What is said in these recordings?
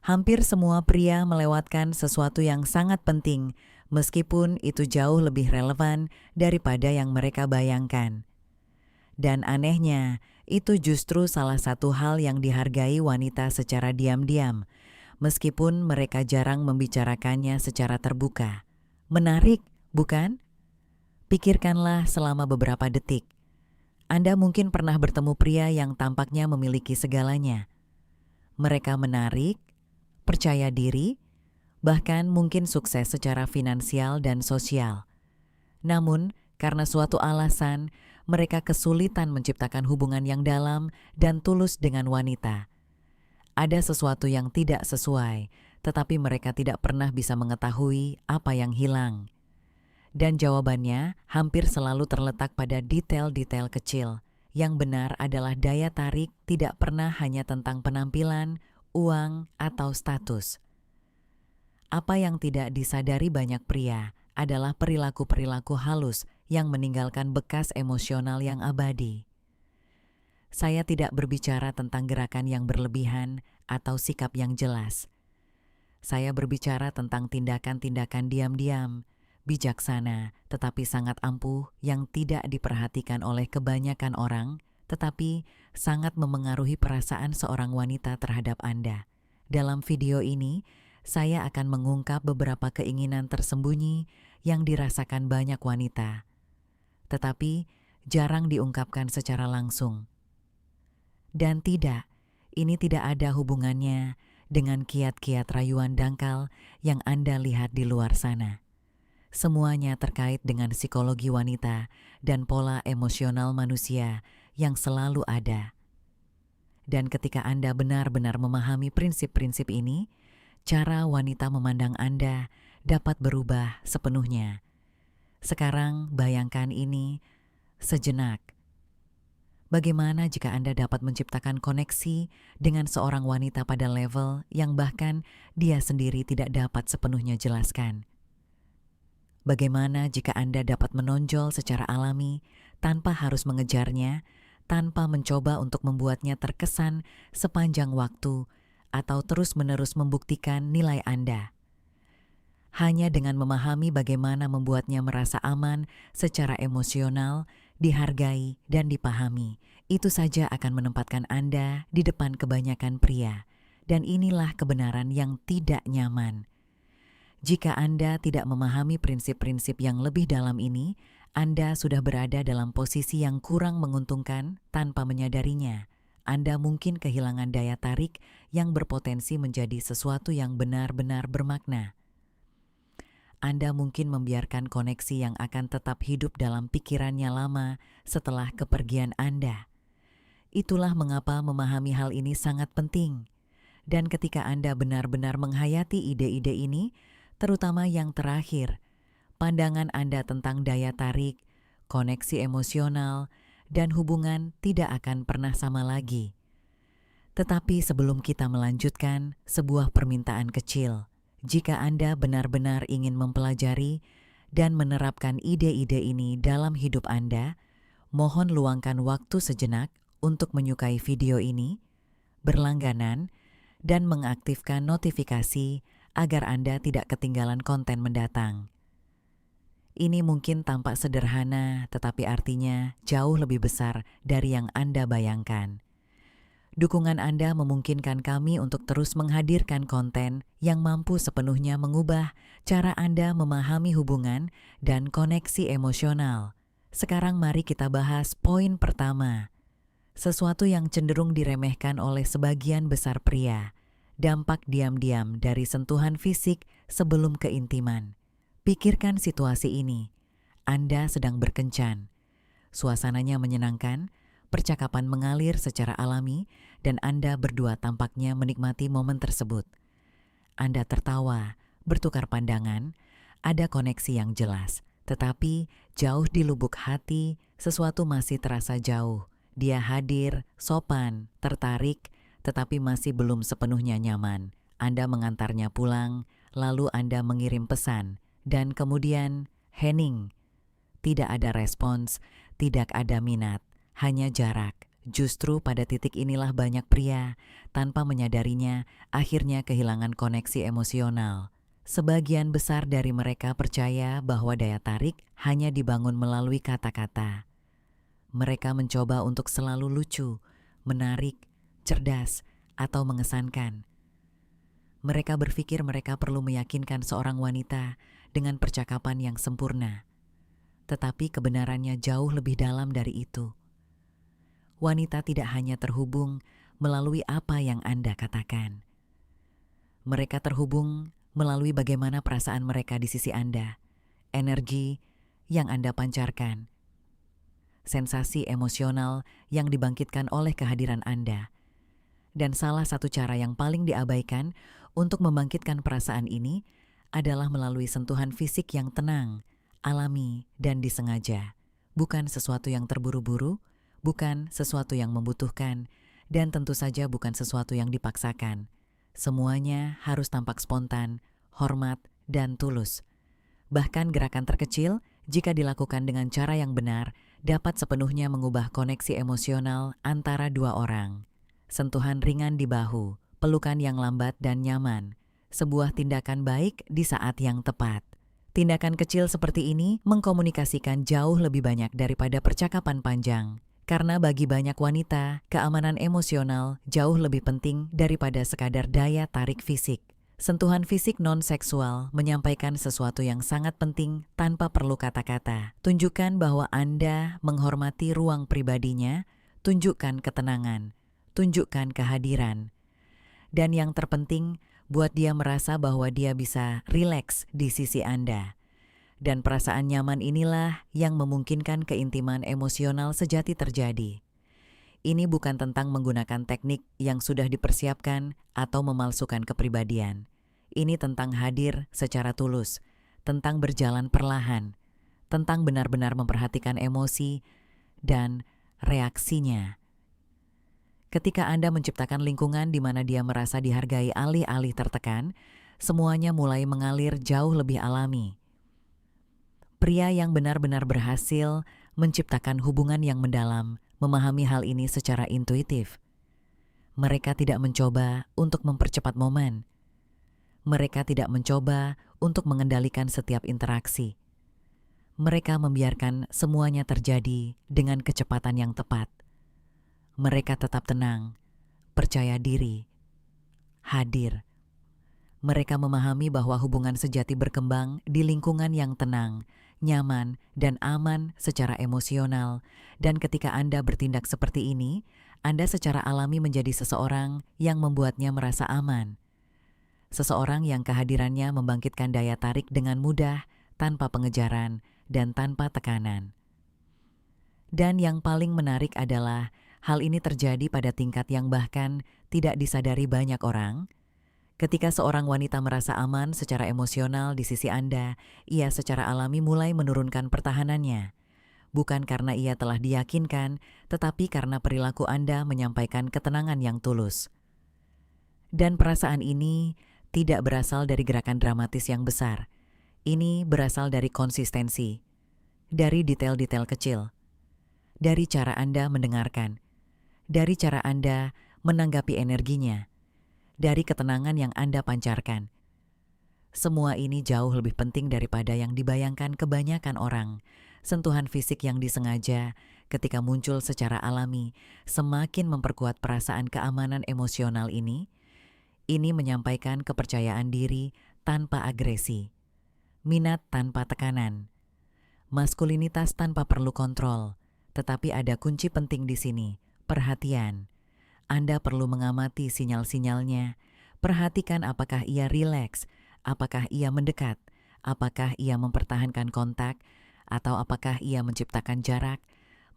Hampir semua pria melewatkan sesuatu yang sangat penting, meskipun itu jauh lebih relevan daripada yang mereka bayangkan. Dan anehnya, itu justru salah satu hal yang dihargai wanita secara diam-diam, meskipun mereka jarang membicarakannya secara terbuka. Menarik, bukan? Pikirkanlah selama beberapa detik. Anda mungkin pernah bertemu pria yang tampaknya memiliki segalanya. Mereka menarik, percaya diri, bahkan mungkin sukses secara finansial dan sosial. Namun, karena suatu alasan, mereka kesulitan menciptakan hubungan yang dalam dan tulus dengan wanita. Ada sesuatu yang tidak sesuai, tetapi mereka tidak pernah bisa mengetahui apa yang hilang. Dan jawabannya hampir selalu terletak pada detail-detail kecil. Yang benar adalah daya tarik tidak pernah hanya tentang penampilan, uang, atau status. Apa yang tidak disadari banyak pria adalah perilaku-perilaku halus yang meninggalkan bekas emosional yang abadi. Saya tidak berbicara tentang gerakan yang berlebihan atau sikap yang jelas. Saya berbicara tentang tindakan-tindakan diam-diam, bijaksana, tetapi sangat ampuh yang tidak diperhatikan oleh kebanyakan orang, tetapi sangat memengaruhi perasaan seorang wanita terhadap Anda. Dalam video ini, saya akan mengungkap beberapa keinginan tersembunyi yang dirasakan banyak wanita, tetapi jarang diungkapkan secara langsung. Dan tidak, ini tidak ada hubungannya dengan kiat-kiat rayuan dangkal yang Anda lihat di luar sana. Semuanya terkait dengan psikologi wanita dan pola emosional manusia yang selalu ada. Dan ketika Anda benar-benar memahami prinsip-prinsip ini, cara wanita memandang Anda dapat berubah sepenuhnya. Sekarang bayangkan ini sejenak. Bagaimana jika Anda dapat menciptakan koneksi dengan seorang wanita pada level yang bahkan dia sendiri tidak dapat sepenuhnya jelaskan? Bagaimana jika Anda dapat menonjol secara alami tanpa harus mengejarnya, tanpa mencoba untuk membuatnya terkesan sepanjang waktu atau terus-menerus membuktikan nilai Anda? Hanya dengan memahami bagaimana membuatnya merasa aman secara emosional, dihargai, dan dipahami, itu saja akan menempatkan Anda di depan kebanyakan pria. Dan inilah kebenaran yang tidak nyaman. Jika Anda tidak memahami prinsip-prinsip yang lebih dalam ini, Anda sudah berada dalam posisi yang kurang menguntungkan tanpa menyadarinya. Anda mungkin kehilangan daya tarik yang berpotensi menjadi sesuatu yang benar-benar bermakna. Anda mungkin membiarkan koneksi yang akan tetap hidup dalam pikirannya lama setelah kepergian Anda. Itulah mengapa memahami hal ini sangat penting. Dan ketika Anda benar-benar menghayati ide-ide ini, terutama yang terakhir, pandangan Anda tentang daya tarik, koneksi emosional, dan hubungan tidak akan pernah sama lagi. Tetapi sebelum kita melanjutkan, sebuah permintaan kecil. Jika Anda benar-benar ingin mempelajari dan menerapkan ide-ide ini dalam hidup Anda, mohon luangkan waktu sejenak untuk menyukai video ini, berlangganan, dan mengaktifkan notifikasi agar Anda tidak ketinggalan konten mendatang. Ini mungkin tampak sederhana, tetapi artinya jauh lebih besar dari yang Anda bayangkan. Dukungan Anda memungkinkan kami untuk terus menghadirkan konten yang mampu sepenuhnya mengubah cara Anda memahami hubungan dan koneksi emosional. Sekarang mari kita bahas poin pertama. Sesuatu yang cenderung diremehkan oleh sebagian besar pria. Dampak diam-diam dari sentuhan fisik sebelum keintiman. Pikirkan situasi ini. Anda sedang berkencan. Suasananya menyenangkan, percakapan mengalir secara alami, dan Anda berdua tampaknya menikmati momen tersebut. Anda tertawa, bertukar pandangan, ada koneksi yang jelas. Tetapi jauh di lubuk hati, sesuatu masih terasa jauh. Dia hadir, sopan, tertarik, tetapi masih belum sepenuhnya nyaman. Anda mengantarnya pulang, lalu Anda mengirim pesan, dan kemudian hening. Tidak ada respons, tidak ada minat, hanya jarak. Justru pada titik inilah banyak pria, tanpa menyadarinya, akhirnya kehilangan koneksi emosional. Sebagian besar dari mereka percaya bahwa daya tarik hanya dibangun melalui kata-kata. Mereka mencoba untuk selalu lucu, menarik, cerdas, atau mengesankan. Mereka berpikir mereka perlu meyakinkan seorang wanita dengan percakapan yang sempurna. Tetapi kebenarannya jauh lebih dalam dari itu. Wanita tidak hanya terhubung melalui apa yang Anda katakan. Mereka terhubung melalui bagaimana perasaan mereka di sisi Anda, energi yang Anda pancarkan, sensasi emosional yang dibangkitkan oleh kehadiran Anda. Dan salah satu cara yang paling diabaikan untuk membangkitkan perasaan ini adalah melalui sentuhan fisik yang tenang, alami, dan disengaja. Bukan sesuatu yang terburu-buru, bukan sesuatu yang membutuhkan, dan tentu saja bukan sesuatu yang dipaksakan. Semuanya harus tampak spontan, hormat, dan tulus. Bahkan gerakan terkecil, jika dilakukan dengan cara yang benar, dapat sepenuhnya mengubah koneksi emosional antara dua orang. Sentuhan ringan di bahu, pelukan yang lambat dan nyaman, sebuah tindakan baik di saat yang tepat. Tindakan kecil seperti ini mengkomunikasikan jauh lebih banyak daripada percakapan panjang. Karena bagi banyak wanita, keamanan emosional jauh lebih penting daripada sekadar daya tarik fisik. Sentuhan fisik non-seksual menyampaikan sesuatu yang sangat penting tanpa perlu kata-kata. Tunjukkan bahwa Anda menghormati ruang pribadinya, tunjukkan ketenangan, tunjukkan kehadiran. Dan yang terpenting, buat dia merasa bahwa dia bisa rileks di sisi Anda. Dan perasaan nyaman inilah yang memungkinkan keintiman emosional sejati terjadi. Ini bukan tentang menggunakan teknik yang sudah dipersiapkan atau memalsukan kepribadian. Ini tentang hadir secara tulus, tentang berjalan perlahan, tentang benar-benar memperhatikan emosi dan reaksinya. Ketika Anda menciptakan lingkungan di mana dia merasa dihargai alih-alih tertekan, semuanya mulai mengalir jauh lebih alami. Pria yang benar-benar berhasil menciptakan hubungan yang mendalam, memahami hal ini secara intuitif. Mereka tidak mencoba untuk mempercepat momen. Mereka tidak mencoba untuk mengendalikan setiap interaksi. Mereka membiarkan semuanya terjadi dengan kecepatan yang tepat. Mereka tetap tenang, percaya diri, hadir. Mereka memahami bahwa hubungan sejati berkembang di lingkungan yang tenang, nyaman, dan aman secara emosional. Dan ketika Anda bertindak seperti ini, Anda secara alami menjadi seseorang yang membuatnya merasa aman. Seseorang yang kehadirannya membangkitkan daya tarik dengan mudah, tanpa pengejaran, dan tanpa tekanan. Dan yang paling menarik adalah hal ini terjadi pada tingkat yang bahkan tidak disadari banyak orang. Ketika seorang wanita merasa aman secara emosional di sisi Anda, ia secara alami mulai menurunkan pertahanannya. Bukan karena ia telah diyakinkan, tetapi karena perilaku Anda menyampaikan ketenangan yang tulus. Dan perasaan ini tidak berasal dari gerakan dramatis yang besar. Ini berasal dari konsistensi, dari detail-detail kecil, dari cara Anda mendengarkan, dari cara Anda menanggapi energinya, dari ketenangan yang Anda pancarkan. Semua ini jauh lebih penting daripada yang dibayangkan kebanyakan orang. Sentuhan fisik yang disengaja ketika muncul secara alami semakin memperkuat perasaan keamanan emosional ini. Ini menyampaikan kepercayaan diri tanpa agresi, minat tanpa tekanan, maskulinitas tanpa perlu kontrol. Tetapi ada kunci penting di sini, perhatian. Anda perlu mengamati sinyal-sinyalnya. Perhatikan apakah ia rileks, apakah ia mendekat, apakah ia mempertahankan kontak, atau apakah ia menciptakan jarak.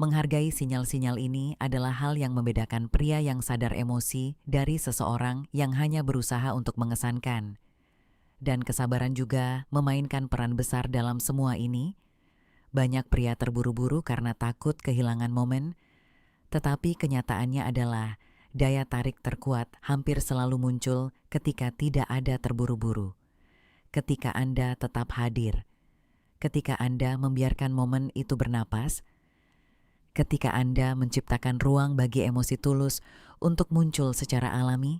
Menghargai sinyal-sinyal ini adalah hal yang membedakan pria yang sadar emosi dari seseorang yang hanya berusaha untuk mengesankan. Dan kesabaran juga memainkan peran besar dalam semua ini. Banyak pria terburu-buru karena takut kehilangan momen, tetapi kenyataannya adalah daya tarik terkuat hampir selalu muncul ketika tidak ada terburu-buru. Ketika Anda tetap hadir, ketika Anda membiarkan momen itu bernapas, ketika Anda menciptakan ruang bagi emosi tulus untuk muncul secara alami?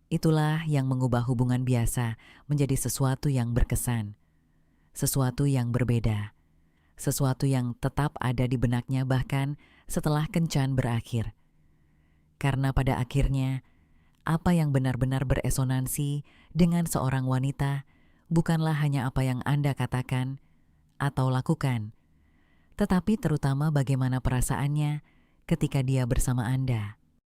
Itulah yang mengubah hubungan biasa menjadi sesuatu yang berkesan, sesuatu yang berbeda, sesuatu yang tetap ada di benaknya bahkan setelah kencan berakhir. Karena pada akhirnya, apa yang benar-benar beresonansi dengan seorang wanita bukanlah hanya apa yang Anda katakan atau lakukan, tetapi terutama bagaimana perasaannya ketika dia bersama Anda.